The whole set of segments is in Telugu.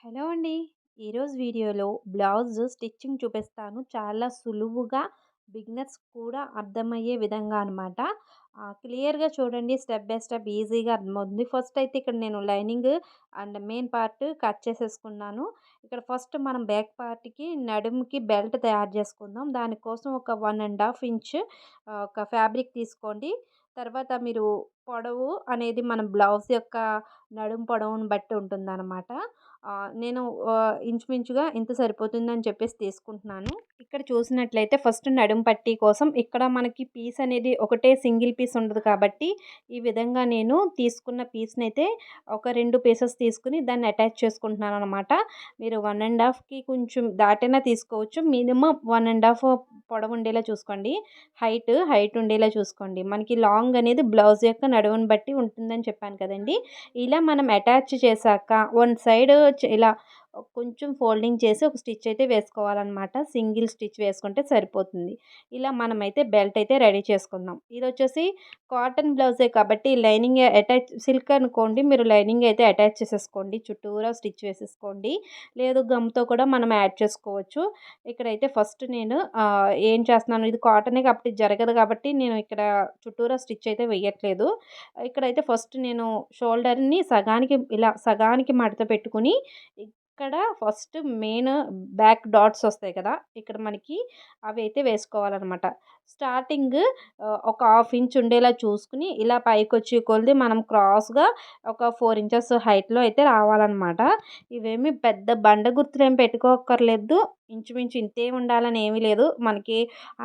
హలో అండి. ఈరోజు వీడియోలో బ్లౌజ్ స్టిచ్చింగ్ చూపిస్తాను. చాలా సులువుగా బిగినర్స్ కూడా అర్థమయ్యే విధంగా అనమాట. క్లియర్‌గా చూడండి, స్టెప్ బై స్టెప్ ఈజీగా అర్థమవుతుంది. ఫస్ట్ అయితే ఇక్కడ నేను lining and main part cut చేసేసుకున్నాను. ఇక్కడ ఫస్ట్ మనం బ్యాక్ పార్ట్‌కి నడుముకి బెల్ట్ తయారు చేసుకుందాం. దానికోసం ఒక 1 ½ ఇంచ్ ఒక ఫ్యాబ్రిక్ తీసుకోండి. తర్వాత మీరు పొడవు అనేది మన బ్లౌజ్ యొక్క నడుము పొడవును బట్టి ఉంటుందన్నమాట. నేను ఇంచుమించుగా ఇంత సరిపోతుందని చెప్పేసి తీసుకుంటున్నాను. ఇక్కడ చూసినట్లయితే ఫస్ట్ నడుము పట్టీ కోసం ఇక్కడ మనకి పీస్ అనేది ఒకటే సింగిల్ పీస్ ఉండదు కాబట్టి, ఈ విధంగా నేను తీసుకున్న పీస్‌నైతే ఒక 2 పీసెస్ తీసుకొని దాన్ని అటాచ్ చేసుకుంటున్నాననమాట. మీరు 1 ½ కొంచెం దాటైనా తీసుకోవచ్చు. మినిమమ్ 1 ½ పొడవు ఉండేలా చూసుకోండి. హైట్ ఉండేలా చూసుకోండి. మనకి లాంగ్ అనేది బ్లౌజ్ యొక్క నడుముని బట్టి ఉంటుందని చెప్పాను కదండీ! ఇలా మనం అటాచ్ చేశాక వన్ సైడ్ ఇలా కొంచెం ఫోల్డింగ్ చేసి ఒక స్టిచ్ అయితే వేసుకోవాలన్నమాట. సింగిల్ స్టిచ్ వేసుకుంటే సరిపోతుంది. ఇలా మనమైతే బెల్ట్ అయితే రెడీ చేసుకుందాం. ఇదొచ్చేసి కాటన్ బ్లౌజే కాబట్టి లైనింగ్ అటాచ్ సిల్క్ అనుకోండి, మీరు లైనింగ్ అయితే అటాచ్ చేసేసుకోండి. చుట్టూరా స్టిచ్ వేసేసుకోండి. లేదు గమ్‌తో కూడా మనం యాడ్ చేసుకోవచ్చు. ఇక్కడైతే ఫస్ట్ నేను ఏం చేస్తున్నాను, ఇది కాటనే కాబట్టి జరగదు కాబట్టి నేను ఇక్కడ చుట్టూరా స్టిచ్ అయితే వేయట్లేదు. ఇక్కడైతే ఫస్ట్ నేను షోల్డర్‌ని సగానికి మడత పెట్టుకొని, ఇక్కడ ఫస్ట్ మెయిన్ బ్యాక్ డాట్స్ వస్తాయి కదా! ఇక్కడ మనకి అవి అయితే వేసుకోవాలనమాట. స్టార్టింగ్ ఒక హాఫ్ ఇంచ్ ఉండేలా చూసుకొని, ఇలా పైకొచ్చే కొలది మనం క్రాస్‌గా ఒక 4 ఇంచెస్ హైట్‌లో అయితే రావాలనమాట. ఇవేమి పెద్ద బండ గుర్తులేమి పెట్టుకోక్కర్లేదు. ఇంచుమించు ఇంతే ఉండాలని ఏమీ లేదు. మనకి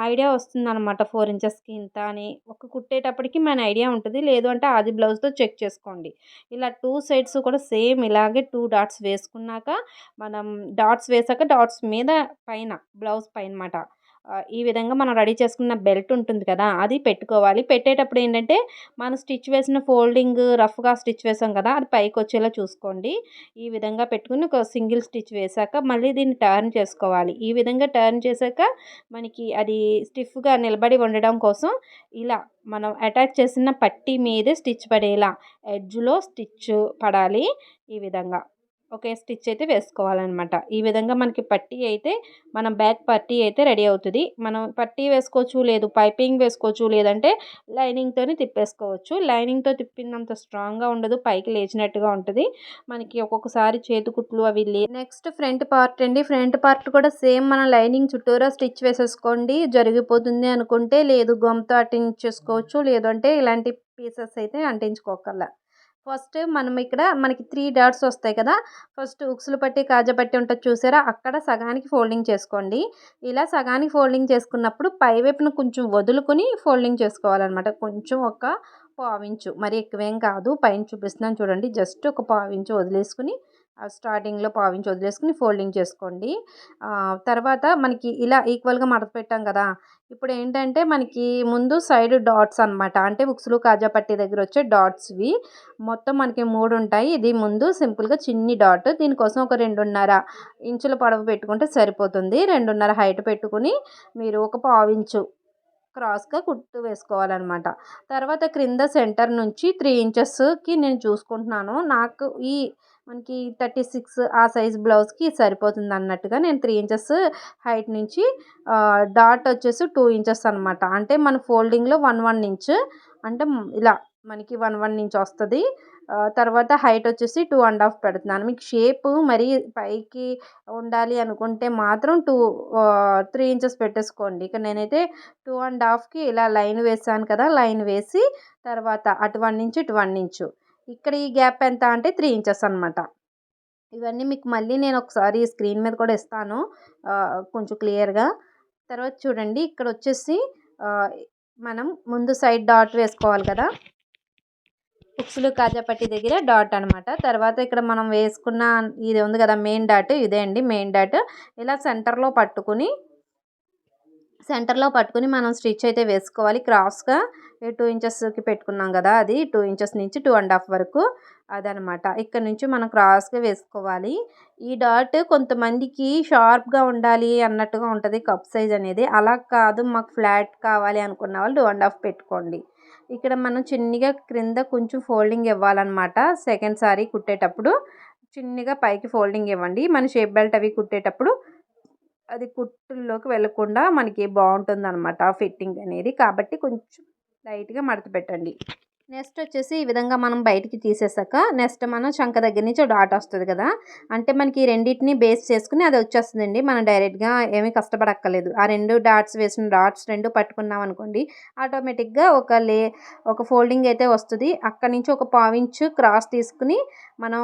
ఐడియా వస్తుందనమాట 4 ఇంచెస్‌కి ఇంత అని. కుట్టేటప్పటికి మన ఐడియా ఉంటది. లేదు అంటే ఆది బ్లౌజ్‌తో చెక్ చేసుకోండి. ఇలా 2 సైడ్స్ కూడా సేమ్ ఇలాగే 2 డాట్స్ వేసుకున్నాక, మనం డాట్స్ వేసాక డాట్స్ మీద పైన బ్లౌజ్ పైన మాట ఈ విధంగా మనం రెడీ చేసుకున్న బెల్ట్ ఉంటుంది కదా! అది పెట్టుకోవాలి. పెట్టేటప్పుడు ఏంటంటే, మనం స్టిచ్ వేసిన ఫోల్డింగ్ రఫ్‌గా స్టిచ్ వేసాం కదా! అది పైకొచ్చేలా చూసుకోండి. ఈ విధంగా పెట్టుకొని ఒక సింగిల్ స్టిచ్ వేశాక మళ్ళీ దీన్ని టర్న్ చేసుకోవాలి. ఈ విధంగా టర్న్ చేశాక మనకి అది స్టిఫ్‌గా నిలబడి ఉండడం కోసం ఇలా మనం అటాచ్ చేసిన పట్టీ మీదే స్టిచ్ పడేలా ఎడ్జ్‌లో స్టిచ్ పడాలి. ఈ విధంగా ఒకే స్టిచ్ అయితే వేసుకోవాలనమాట. ఈ విధంగా మనకి పట్టీ అయితే మన బ్యాక్ పట్టీ అయితే రెడీ అవుతది. మనం పట్టీ వేసుకోవచ్చు, లేదు పైపింగ్ వేసుకోవచ్చు, లేదంటే లైనింగ్‌తోని తిప్పేసుకోవచ్చు. లైనింగ్‌తో తిప్పినంత స్ట్రాంగ్‌గా ఉండదు. పైకి లేచినట్టుగా ఉంటది. మనకి ఒక్కొక్కసారి చేతి కుట్లు అవి నెక్స్ట్ ఫ్రంట్ పార్ట్ అండి. ఫ్రంట్ పార్ట్ కూడా సేమ్ మనం లైనింగ్ చుట్టూరా స్టిచ్ వేసేసుకోండి. జరిగిపోతుంది అనుకుంటే లేదు గమ్‌తో అట్టించేసుకోవచ్చు. లేదంటే ఇలాంటి పీసెస్ అయితే అంటించుకోక్కర్లా. ఫస్ట్ మనం ఇక్కడ మనకి 3 డాట్స్ వస్తాయి కదా! ఫస్ట్ ఉక్సులు పట్టి, కాజా పట్టి ఉంటది చూసారా? అక్కడ సగానికి ఫోల్డింగ్ చేసుకోండి. ఇలా సగానికి ఫోల్డింగ్ చేసుకున్నప్పుడు పై వైపున కొంచెం వదులుకొని ఫోల్డింగ్ చేసుకోవాలనమాట. కొంచెం ఒక పావించు, మరి ఎక్కువేం కాదు. పైన చూపిస్తున్నాను చూడండి. జస్ట్ ఒక పావించు వదిలేసుకొని, స్టార్టింగ్‌లో పావించి వదిలేసుకొని ఫోల్డింగ్ చేసుకోండి. తర్వాత మనకి ఇలా ఈక్వల్‌గా మడత పెట్టాం కదా! ఇప్పుడేంటంటే మనకి ముందు సైడ్ డాట్స్ అనమాట. అంటే ఉక్సులు, కాజా పట్టీ దగ్గర వచ్చే డాట్స్‌వి. మొత్తం మనకి 3 ఉంటాయి. ఇది ముందు సింపుల్‌గా చిన్ని డాట్. దీనికోసం ఒక 2.5 ఇంచుల పొడవు పెట్టుకుంటే సరిపోతుంది. 2.5 హైట్ పెట్టుకొని మీరు ఒక పావించు క్రాస్‌గా కుట్టు వేసుకోవాలనమాట. తర్వాత క్రింద సెంటర్ నుంచి 3 ఇంచెస్‌కి నేను చూసుకుంటున్నాను. నాకు మనకి 36 ఆ సైజ్ బ్లౌజ్‌కి సరిపోతుందన్నట్టుగా నేను 3 ఇంచెస్ హైట్ నుంచి డాట్ వచ్చేసి 2 ఇంచెస్ అనమాట. అంటే మన ఫోల్డింగ్‌లో 1 ఇంచ్ అంటే ఇలా మనకి 1 ఇంచ్ వస్తది. తర్వాత హైట్ వచ్చేసి 2 ½ పెడుతున్నాను. మీకు షేపు మరీ పైకి ఉండాలి అనుకుంటే మాత్రం 3 ఇంచెస్ పెట్టేసుకోండి. ఇక్కడ నేనైతే 2 ½ ఇలా లైన్ వేసాను కదా! లైన్ వేసి తర్వాత అటు 1 ఇంచ్, ఇటు 1 ఇంచు. ఇక్కడ ఈ గ్యాప్ ఎంత అంటే 3 ఇంచెస్ అనమాట. ఇవన్నీ మీకు మళ్ళీ నేను ఒకసారి స్క్రీన్ మీద కూడా ఇస్తాను కొంచెం క్లియర్‌గా. తర్వాత చూడండి ఇక్కడొచ్చేసి ఆహ్, మనం ముందు సైడ్ డాట్ వేసుకోవాలి కదా! ఉక్సులు, కాజా పట్టీ దగ్గర డాట్ అనమాట. తర్వాత ఇక్కడ మనం వేసుకున్న ఇది ఉంది కదా! మెయిన్ డాట్ ఇదే అండి మెయిన్ డాట్. ఇలా సెంటర్‌లో పట్టుకొని మనం స్టిచ్ అయితే వేసుకోవాలి. క్రాస్‌గా 2 ఇంచెస్‌కి పెట్టుకున్నాం కదా! అది 2 ఇంచెస్ నుంచి 2 ½ వరకు అదనమాట. ఇక్కడ నుంచి మనం క్రాస్‌గా వేసుకోవాలి. ఈ డాట్ కొంతమందికి షార్ప్‌గా ఉండాలి అన్నట్టుగా ఉంటది కప్ సైజ్ అనేది. అలా కాదు మాకు ఫ్లాట్ కావాలి అనుకున్న వాళ్ళు 2 ½ పెట్టుకోండి. ఇక్కడ మనం చిన్నగా క్రింద కొంచెం ఫోల్డింగ్ ఇవ్వాలన్నమాట సెకండ్ సారీ కుట్టేటప్పుడు. చిన్నగా పైకి ఫోల్డింగ్ ఇవ్వండి. మన షేప్ బెల్ట్ అవి కుట్టేటప్పుడు అది కుట్టుల్లోకి వెళ్ళకుండా మనకి బావుంటుందనమాట ఫిట్టింగ్ అనేది. కాబట్టి కొంచెం లైట్‌గా మడత పెట్టండి. నెక్స్ట్ వచ్చేసి ఈ విధంగా మనం బయటికి తీసేసాక నెక్స్ట్ మనం చంక దగ్గర నుంచి డాట్ వస్తది కదా! అంటే మనకి ఈ రెండిటిని బేస్ చేసుకొని అది వచ్చేస్తదండి. మనం డైరెక్ట్‌గా ఏమీ కష్టపడక్కర్లేదు. ఆ 2 డాట్స్ వేసిన డాట్స్ 2 పట్టుకున్నామనుకోండి ఆటోమేటిక్‌గా ఒక ఫోల్డింగ్ అయితే వస్తది. అక్కడి నుంచి ఒక పావించు క్రాస్ తీసుకొని మనం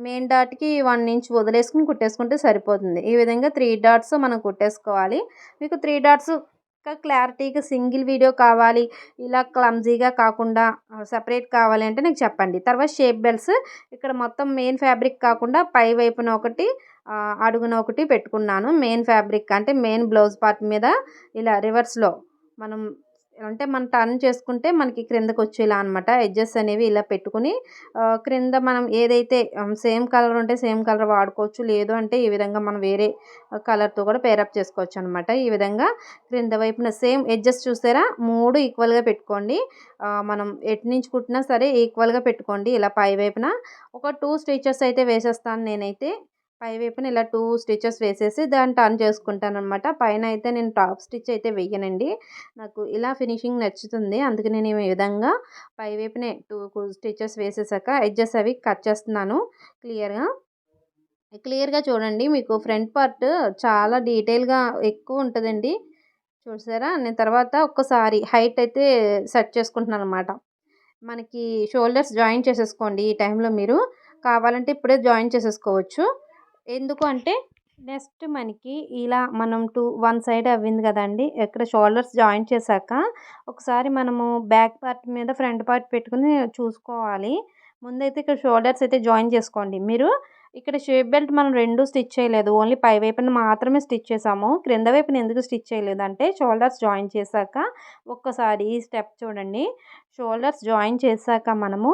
మెయిన్ డాట్‌కి 1 ఇంచ్ వదిలేసుకొని కుట్టేసుకుంటే సరిపోతుంది. ఈ విధంగా 3 డాట్స్ మనం కుట్టేసుకోవాలి. మీకు 3 డాట్స్ ఇంకా క్లారిటీగా సింగిల్ వీడియో కావాలి, ఇలా క్లమ్జీగా కాకుండా సెపరేట్ కావాలి అంటే నాకు చెప్పండి. తర్వాత షేప్ బెల్ట్స్ ఇక్కడ మొత్తం మెయిన్ ఫ్యాబ్రిక్ కాకుండా పై వైపున ఒకటి, అడుగున ఒకటి పెట్టుకున్నాను. మెయిన్ ఫ్యాబ్రిక్ అంటే మెయిన్ బ్లౌజ్ పార్ట్ మీద ఇలా రివర్స్‌లో మనం అంటే మనం టర్న్ చేసుకుంటే మనకి క్రిందకొచ్చేలా అనమాట. ఎడ్జెస్ అనేవి ఇలా పెట్టుకొని క్రింద మనం ఏదైతే సేమ్ కలర్ ఉంటే సేమ్ కలర్ వాడుకోవచ్చు. లేదు అంటే ఈ విధంగా మనం వేరే కలర్‌తో కూడా పేరప్ చేసుకోవచ్చనమాట. ఈ విధంగా క్రింద వైపున సేమ్ ఎడ్జెస్ చూసారా? 3 ఈక్వల్‌గా పెట్టుకోండి. మనం ఎటు నుంచి కుట్టినా సరే ఈక్వల్‌గా పెట్టుకోండి. ఇలా పై వైపున ఒక 2 స్టిచెస్ అయితే వేసేస్తాను నేనైతే. పై వైపున ఇలా 2 స్టిచెస్ వేసేసి దాన్ని టర్న్ చేసుకుంటాననమాట. పైన అయితే నేను టాప్ స్టిచ్ అయితే వెయ్యనండి. నాకు ఇలా ఫినిషింగ్ నచ్చుతుంది. అందుకే నేను ఈ విధంగా పై వైపునే 2 స్టిచెస్ వేసేసాక ఎడ్జెస్ అవి కట్ చేస్తున్నాను క్లియర్‌గా. క్లియర్‌గా చూడండి. మీకు ఫ్రంట్ పార్ట్ చాలా డీటెయిల్‌గా ఎక్కువ ఉంటదండి. చూసారా? నేను తర్వాత ఒక్కసారి హైట్ అయితే సెట్ చేసుకుంటున్నాననమాట. మనకి షోల్డర్స్ జాయిన్ చేసేసుకోండి ఈ టైంలో మీరు. కావాలంటే ఇప్పుడే జాయిన్ చేసేసుకోవచ్చు. ఎందుకు అంటే నెక్స్ట్ మనకి ఇలా మనం వన్ సైడ్ అవ్వింది కదండీ! ఇక్కడ షోల్డర్స్ జాయిన్ చేశాక ఒకసారి మనము బ్యాక్ పార్ట్ మీద ఫ్రంట్ పార్ట్ పెట్టుకొని చూసుకోవాలి. ముందైతే ఇక్కడ షోల్డర్స్ అయితే జాయిన్ చేసుకోండి. మీరు ఇక్కడ షేప్ బెల్ట్ మనం 2 స్టిచ్ చేయలేదు. ఓన్లీ పై వైపున మాత్రమే స్టిచ్ చేసాము. క్రింద వైపున ఎందుకు స్టిచ్ చేయలేదంటే షోల్డర్స్ జాయిన్ చేశాక ఒక్కసారి ఈ స్టెప్ చూడండి. షోల్డర్స్ జాయిన్ చేశాక మనము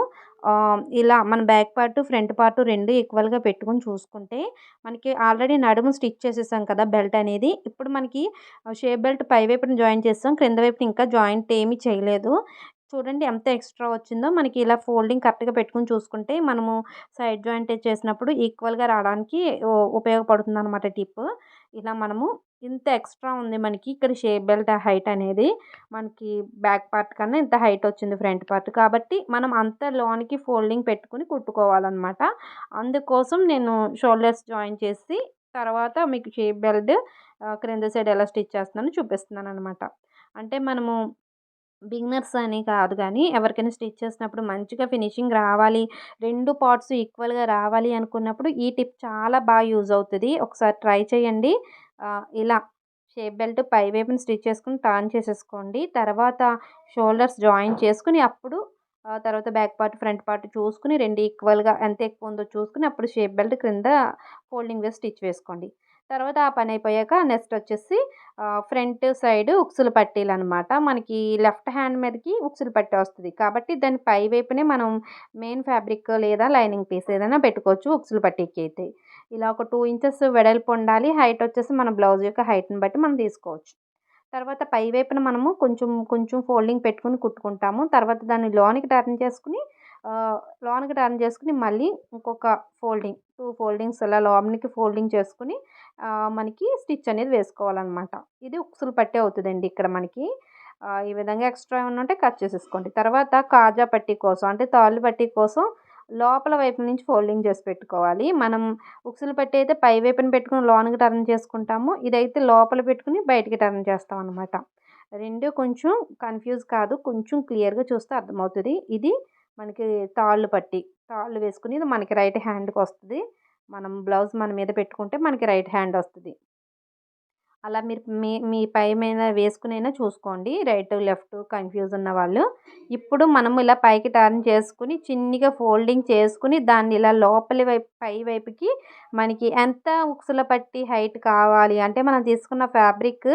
ఇలా మన బ్యాక్ పార్ట్, ఫ్రంట్ పార్ట్ 2 ఈక్వల్‌గా పెట్టుకొని చూసుకుంటే మనకి ఆల్రెడీ నడుము స్టిచ్ చేసేసాం కదా! బెల్ట్ అనేది. ఇప్పుడు మనకి షేప్ బెల్ట్ పై వైపున జాయిన్ చేసాం. క్రింద వైపున ఇంకా జాయింట్ ఏమీ చేయలేదు. చూడండి ఎంత ఎక్స్ట్రా వచ్చిందో. మనకి ఇలా ఫోల్డింగ్ కరెక్ట్‌గా పెట్టుకొని చూసుకుంటే మనము సైడ్ జాయింట్ చేసినప్పుడు ఈక్వల్‌గా రావడానికి ఉపయోగపడుతుందనమాట టిప్. ఇలా మనము ఇంత ఎక్స్ట్రా ఉంది మనకి ఇక్కడ షేప్ బెల్ట్ హైట్ అనేది. మనకి బ్యాక్ పార్ట్ కన్నా ఇంత హైట్ వచ్చింది ఫ్రంట్ పార్ట్. కాబట్టి మనం అంత లోనికి ఫోల్డింగ్ పెట్టుకొని కుట్టుకోవాలనమాట. అందుకోసం నేను షోల్డర్స్ జాయిన్ చేసి తర్వాత మీకు షేప్ బెల్ట్ క్రింద సైడ్ ఎలా స్టిచ్ చేస్తున్నానో చూపిస్తున్నాననమాట. అంటే మనము బిగినర్స్ అని కాదు గానీ, ఎవరికైనా స్టిచ్ చేసినప్పుడు మంచిగా ఫినిషింగ్ రావాలి, 2 పార్ట్స్ ఈక్వల్‌గా రావాలి అనుకున్నప్పుడు ఈ టిప్ చాలా యూజ్ అవుతది. ఒకసారి ట్రై చేయండి. ఇలా షేప్ బెల్ట్ పై వైపున స్టిచ్ చేసుకొని టర్న్ చేసేసుకోండి. తర్వాత షోల్డర్స్ జాయిన్ చేసుకొని అప్పుడు తర్వాత బ్యాక్ పార్ట్, ఫ్రంట్ పార్ట్ చూసుకొని 2 ఈక్వల్‌గా ఎంత ఎక్కువ ఉందో చూసుకొని అప్పుడు షేప్ బెల్ట్ క్రింద ఫోల్డింగ్ వేసి స్టిచ్ వేసుకోండి. తర్వాత ఆ పని అయిపోయాక నెక్స్ట్ వచ్చేసి ఫ్రంట్ సైడ్ ఉక్సులు పట్టీలనమాట. మనకి లెఫ్ట్ హ్యాండ్ మీదకి ఉక్సులు పట్టీ వస్తది. కాబట్టి దాని పై వైపునే మనం మెయిన్ ఫ్యాబ్రిక్ లేదా లైనింగ్ పీస్ ఏదైనా పెట్టుకోవచ్చు ఉక్సులు పట్టీకి అయితే. ఇలా ఒక 2 ఇంచెస్ వెడల్పు ఉండాలి. హైట్ వచ్చేసి మన బ్లౌజ్ యొక్క హైట్‌ని బట్టి మనం తీసుకోవచ్చు. తర్వాత పై వైపున మనము కొంచెం కొంచెం ఫోల్డింగ్ పెట్టుకొని కుట్టుకుంటాము. తర్వాత దాన్ని లోనికి టర్న్ చేసుకొని మళ్ళీ ఇంకొక 2 ఫోల్డింగ్స్ అలా లోనికి ఫోల్డింగ్ చేసుకొని మనకి స్టిచ్ అనేది వేసుకోవాలనమాట. ఇది ఉక్సులు పట్టీ అవుతదండి ఇక్కడ మనకి. ఈ విధంగా ఎక్స్ట్రా ఏమన్నా ఉంటే కట్ చేసేసుకోండి. తర్వాత కాజా పట్టీ కోసం అంటే తాళ్ళు పట్టీ కోసం లోపల వైపు నుంచి ఫోల్డింగ్ చేసి పెట్టుకోవాలి. మనం ఉక్సులు పట్టీ అయితే పై వైపున పెట్టుకొని లోనికి టర్న్ చేసుకుంటాము. ఇదైతే లోపల పెట్టుకొని బయటికి టర్న్ చేస్తామనమాట. 2 కొంచెం కన్‌ఫ్యూజ్ కాదు. కొంచెం క్లియర్‌గా చూస్తే అర్థమవుతది. ఇది మనకి తాళ్ళు పట్టీ. తాళ్ళు వేసుకొని ఇది మనకి రైట్ హ్యాండ్‌కొస్తది. మనం బ్లౌజ్ మన మీద పెట్టుకుంటే మనకి రైట్ హ్యాండ్ వస్తది. అలా మీరు మీ పై మీద వేసుకొనైనా చూసుకోండి. రైట్, లెఫ్ట్ కన్‌ఫ్యూజ్ ఉన్నవాళ్ళు. ఇప్పుడు మనం ఇలా పైకి టర్న్ చేసుకొని చిన్నిగా ఫోల్డింగ్ చేసుకొని దాన్ని ఇలా లోపలి వైపు పై వైపుకి మనకి ఎంత ఉక్సుల పట్టి హైట్ కావాలి అంటే మనం తీసుకున్న ఫ్యాబ్రిక్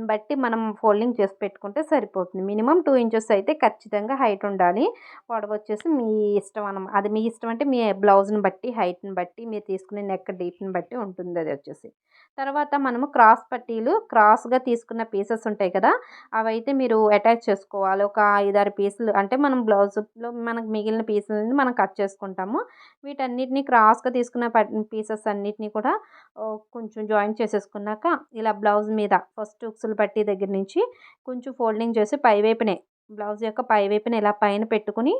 బట్టి మనం ఫోల్డింగ్ చేసి పెట్టుకుంటే సరిపోతుంది. మినిమమ్ 2 ఇంచెస్ అయితే ఖచ్చితంగా హైట్ ఉండాలి. పొడవొచ్చేసి మీ ఇష్టం అది మీ ఇష్టం అంటే మీ బ్లౌజ్‌ని బట్టి, హైట్‌ని బట్టి, మీరు తీసుకునే నెక్ డీప్‌ని బట్టి ఉంటుంది అదొచ్చేసి. తర్వాత మనము క్రాస్ పట్టీ పట్టీలు క్రాస్‌గా తీసుకున్న పీసెస్ ఉంటాయి కదా! అవైతే మీరు అటాచ్ చేసుకోవాలి. ఒక 5, 6 పీసులు అంటే మనం బ్లౌజ్‌లో మనకు మిగిలిన పీసులని మనం కట్ చేసుకుంటాము. వీటన్నిటిని క్రాస్‌గా తీసుకున్న పీసెస్ అన్నిటిని కూడా కొంచెం జాయిన్ చేసేసుకున్నాక ఇలా బ్లౌజ్ మీద ఫస్ట్ ఉక్సులు పట్టీ దగ్గర నుంచి కొంచెం ఫోల్డింగ్ చేసి పైవైపునే బ్లౌజ్ యొక్క పైవైపున ఇలా పైన పెట్టుకొని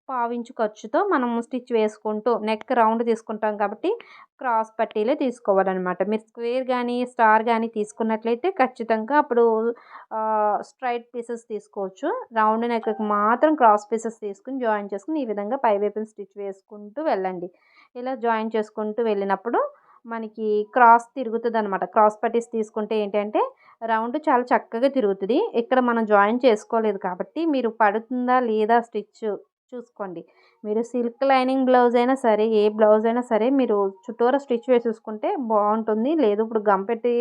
పావించు ఖర్చుతో మనము స్టిచ్ వేసుకుంటూ నెక్ రౌండ్ తీసుకుంటాం కాబట్టి క్రాస్ పట్టీలే తీసుకోవాలనమాట. మీరు స్క్వేర్ గానీ, స్టార్ గానీ తీసుకున్నట్లయితే ఖచ్చితంగా అప్పుడు స్ట్రైట్ పీసెస్ తీసుకోవచ్చు. రౌండ్ నెక్‌కి మాత్రం క్రాస్ పీసెస్ తీసుకొని జాయిన్ చేసుకొని ఈ విధంగా పైవైపున స్టిచ్ వేసుకుంటూ వెళ్ళండి. ఇలా జాయిన్ చేసుకుంటూ వెళ్ళినప్పుడు మనకి క్రాస్ తిరుగుతదనమాట. క్రాస్ పట్టీస్ తీసుకుంటే ఏంటంటే రౌండ్ చాలా చక్కగా తిరుగుతది. ఇక్కడ మనం జాయిన్ చేసుకోలేదు కాబట్టి మీరు పడుతుందా లేదా స్టిచ్ చూసుకోండి. మీరు సిల్క్ లైనింగ్ బ్లౌజ్ అయినా సరే, ఏ బ్లౌజ్ అయినా సరే మీరు చుట్టూరా స్టిచ్ వేసేసుకుంటే బావుంటుంది. లేదు ఇప్పుడు గమ్ పెట్టి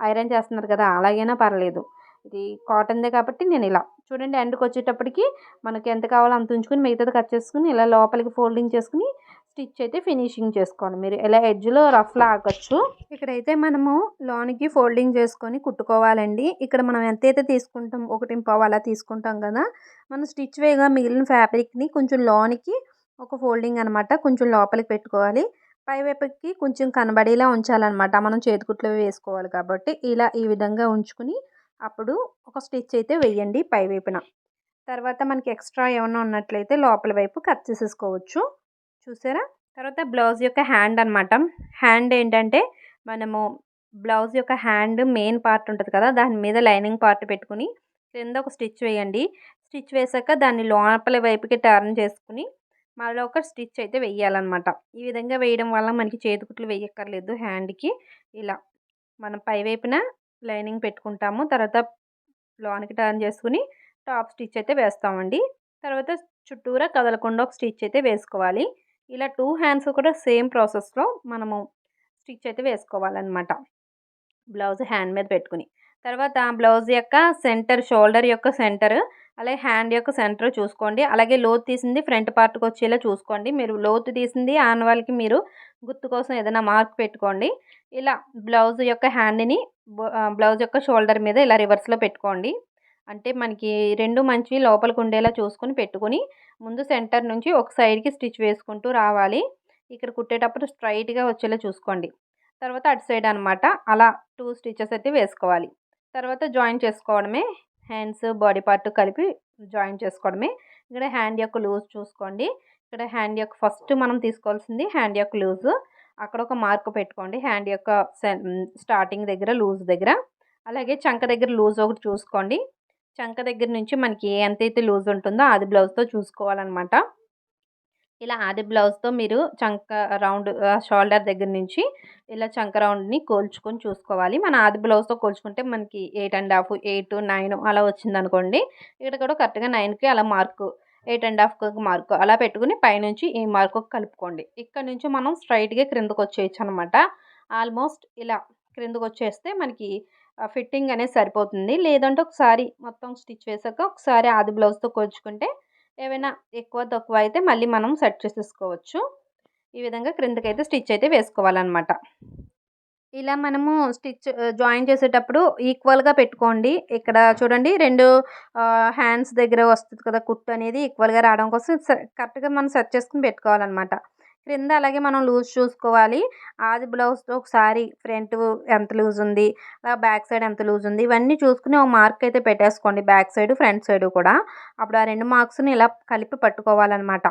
ఐరన్ చేస్తున్నారు కదా! అలాగైనా పర్లేదు. ఇది కాటన్‌దే కాబట్టి నేనిలా చూడండి ఎండ్‌కొచ్చేటప్పటికి మనకి ఎంత కావాలో అంత ఉంచుకొని మిగతాది కట్ చేసుకొని ఇలా లోపలికి ఫోల్డింగ్ చేసుకొని స్టిచ్ అయితే ఫినిషింగ్ చేసుకోవాలి. మీరు ఇలా ఎడ్జ్‌లో రఫ్‌లా ఆగొచ్చు. ఇక్కడైతే మనము లోనికి ఫోల్డింగ్ చేసుకొని కుట్టుకోవాలండి. ఇక్కడ మనం ఎంతైతే తీసుకుంటాం 1.25 అలా తీసుకుంటాం కదా! మనం స్టిచ్ వేయగా మిగిలిన ఫ్యాబ్రిక్‌ని కొంచెం లోనికి ఒక ఫోల్డింగ్ అనమాట కొంచెం లోపలికి పెట్టుకోవాలి. పై వైపుకి కొంచెం కనబడేలా ఉంచాలనమాట. మనం చేతికుట్లు వేసుకోవాలి కాబట్టి ఇలా ఈ విధంగా ఉంచుకొని అప్పుడు ఒక స్టిచ్ అయితే వేయండి పై వైపున. తర్వాత మనకి ఎక్స్ట్రా ఏమన్నా ఉన్నట్లయితే లోపల వైపు కట్ చేసేసుకోవచ్చు. చూసారా? తర్వాత బ్లౌజ్ యొక్క హ్యాండ్ అనమాట. హ్యాండ్ ఏంటంటే మనము బ్లౌజ్ యొక్క హ్యాండ్ మెయిన్ పార్ట్ ఉంటది కదా! దాని మీద లైనింగ్ పార్ట్ పెట్టుకొని కింద ఒక స్టిచ్ వేయండి. స్టిచ్ వేసాక దాన్ని లోపల వైపుకి టర్న్ చేసుకొని మళ్ళీ ఒక స్టిచ్ అయితే వెయ్యాలనమాట. ఈ విధంగా వేయడం వల్ల మనకి చేతికుట్లు వేయక్కర్లేదు హ్యాండ్‌కి. ఇలా మనం పై వైపున లైనింగ్ పెట్టుకుంటాము. తర్వాత లోనికి టర్న్ చేసుకొని టాప్ స్టిచ్ అయితే వేస్తామండి. తర్వాత చుట్టూరా కదలకుండా ఒక స్టిచ్ అయితే వేసుకోవాలి. ఇలా 2 హ్యాండ్స్ కూడా సేమ్ ప్రాసెస్‌లో మనము స్టిచ్ అయితే వేసుకోవాలనమాట. బ్లౌజ్ హ్యాండ్ మీద పెట్టుకొని. తర్వాత బ్లౌజ్ యొక్క సెంటర్ షోల్డర్ యొక్క సెంటర్, అలాగే హ్యాండ్ యొక్క సెంటర్ చూసుకోండి. అలాగే లోతు తీసింది ఫ్రంట్ పార్ట్‌కి వచ్చేలా చూసుకోండి. మీరు లోతు తీసింది ఆనవాళ్ళకి మీరు గుర్తు కోసం ఏదైనా మార్క్ పెట్టుకోండి. ఇలా బ్లౌజ్ యొక్క హ్యాండ్‌ని బ్లౌజ్ యొక్క షోల్డర్ మీద ఇలా రివర్స్‌లో పెట్టుకోండి. అంటే మనకి 2 మంచివి లోపలికి ఉండేలా చూసుకొని పెట్టుకొని, ముందు సెంటర్ నుంచి ఒక సైడ్‌కి స్టిచ్ వేసుకుంటూ రావాలి. ఇక్కడ కుట్టేటప్పుడు స్ట్రెయిట్‌గా వచ్చేలా చూసుకోండి. తర్వాత అటు సైడ్ అనమాట. అలా 2 స్టిచెస్ అయితే వేసుకోవాలి. తర్వాత జాయిన్ చేసుకోవడమే. హ్యాండ్స్, బాడీ పార్ట్ కలిపి జాయిన్ చేసుకోవడమే. ఇక్కడ హ్యాండ్ యొక్క లూజ్ చూసుకోండి. ఇక్కడ హ్యాండ్ యొక్క ఫస్ట్ మనం తీసుకోవాల్సింది హ్యాండ్ యొక్క లూజు. అక్కడ ఒక మార్క్ పెట్టుకోండి. హ్యాండ్ యొక్క స్టార్టింగ్ దగ్గర లూజ్ దగ్గర. అలాగే చంక దగ్గర లూజ్ ఒకటి చూసుకోండి. చంక దగ్గర నుంచి మనకి ఎంతైతే లూజ్ ఉంటుందో ఆది బ్లౌజ్‌తో చూసుకోవాలనమాట. ఇలా ఆది బ్లౌజ్‌తో మీరు చంక రౌండ్ షోల్డర్ దగ్గర నుంచి ఇలా చంక రౌండ్‌ని కోల్చుకొని చూసుకోవాలి. మన ఆది బ్లౌజ్‌తో కోల్చుకుంటే మనకి 8 ½ 8, 9 అలా వచ్చిందనుకోండి. ఇక్కడ కూడా కరెక్ట్‌గా 9కి అలా మార్కు 8 ½ మార్కు అలా పెట్టుకొని పైనుంచి ఈ మార్కు కలుపుకోండి. ఇక్కడ నుంచి మనం స్ట్రెయిట్‌గా క్రిందకొచ్చేయొచ్చనమాట. ఆల్మోస్ట్ ఇలా క్రిందకొచ్చేస్తే మనకి ఫిట్టింగ్ అనేది సరిపోతుంది. లేదంటే ఒకసారి మొత్తం స్టిచ్ వేసాక ఒకసారి ఆది బ్లౌజ్‌తో కొలుచుకుంటే ఏవైనా ఎక్కువ తక్కువ అయితే మళ్ళీ మనం సెట్ చేసేసుకోవచ్చు. ఈ విధంగా క్రిందకైతే స్టిచ్ అయితే వేసుకోవాలనమాట. ఇలా మనము జాయిన్ చేసేటప్పుడు ఈక్వల్‌గా పెట్టుకోండి. ఇక్కడ చూడండి 2 హ్యాండ్స్ దగ్గర వస్తది కదా! కుట్టు అనేది ఈక్వల్‌గా రావడం కోసం కరెక్ట్‌గా మనం సెట్ చేసుకొని పెట్టుకోవాలనమాట. క్రింద అలాగే మనం లూజ్ చూసుకోవాలి. ఆది బ్లౌజ్‌తో ఒకసారి ఫ్రంట్ ఎంత లూజ్ ఉంది, బ్యాక్ సైడ్ ఎంత లూజ్ ఉంది, ఇవన్నీ చూసుకొని ఒక మార్క్ అయితే పెట్టేసుకోండి. బ్యాక్ సైడ్, ఫ్రంట్ సైడ్ కూడా. అప్పుడు ఆ 2 మార్క్స్‌ని ఇలా కలిపి పట్టుకోవాలనమాట.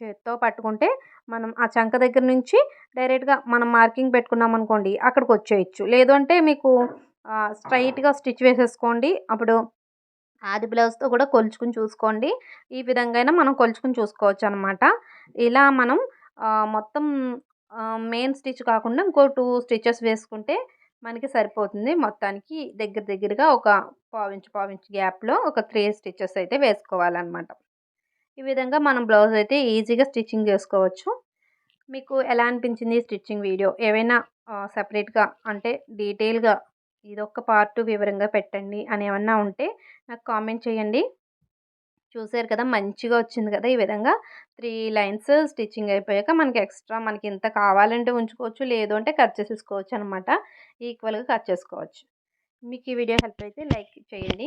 చేత్తో పట్టుకుంటే మనం ఆ చంక దగ్గర నుంచి డైరెక్ట్‌గా మనం మార్కింగ్ పెట్టుకున్నామనుకోండి అక్కడికొచ్చేయొచ్చు. లేదు అంటే మీకు స్ట్రెయిట్‌గా స్టిచ్ వేసేసుకోండి. అప్పుడు ఆది బ్లౌజ్‌తో కూడా కొలుచుకొని చూసుకోండి. ఈ విధంగా అయినా మనం కొలుచుకొని చూసుకోవచ్చనమాట. ఇలా మనం మొత్తం మెయిన్ స్టిచ్ కాకుండా ఇంకో 2 స్టిచెస్ వేసుకుంటే మనకి సరిపోతుంది. మొత్తానికి దగ్గర దగ్గరగా ఒక పావించు గ్యాప్‌లో ఒక 3 స్టిచెస్ అయితే వేసుకోవాలనమాట. ఈ విధంగా మనం బ్లౌజ్ అయితే ఈజీగా స్టిచ్చింగ్ చేసుకోవచ్చు. మీకు ఎలా అనిపించింది ఈ స్టిచ్చింగ్ వీడియో? ఏవైనా సెపరేట్‌గా అంటే డీటెయిల్‌గా ఇదొక్క పార్ట్ వివరంగా పెట్టండి అని ఏమన్నా ఉంటే నాకు కామెంట్ చేయండి. చూసారు కదా! మంచిగా వచ్చింది కదా! ఈ విధంగా 3 లైన్స్ స్టిచ్చింగ్ అయిపోయాక మనకి ఎక్స్ట్రా మనకి ఇంత కావాలంటే ఉంచుకోవచ్చు. లేదు అంటే కట్ చేసేసుకోవచ్చనమాట. ఈక్వల్‌గా కట్ చేసుకోవచ్చు. మీకు ఈ వీడియో హెల్ప్ అయితే లైక్ చేయండి.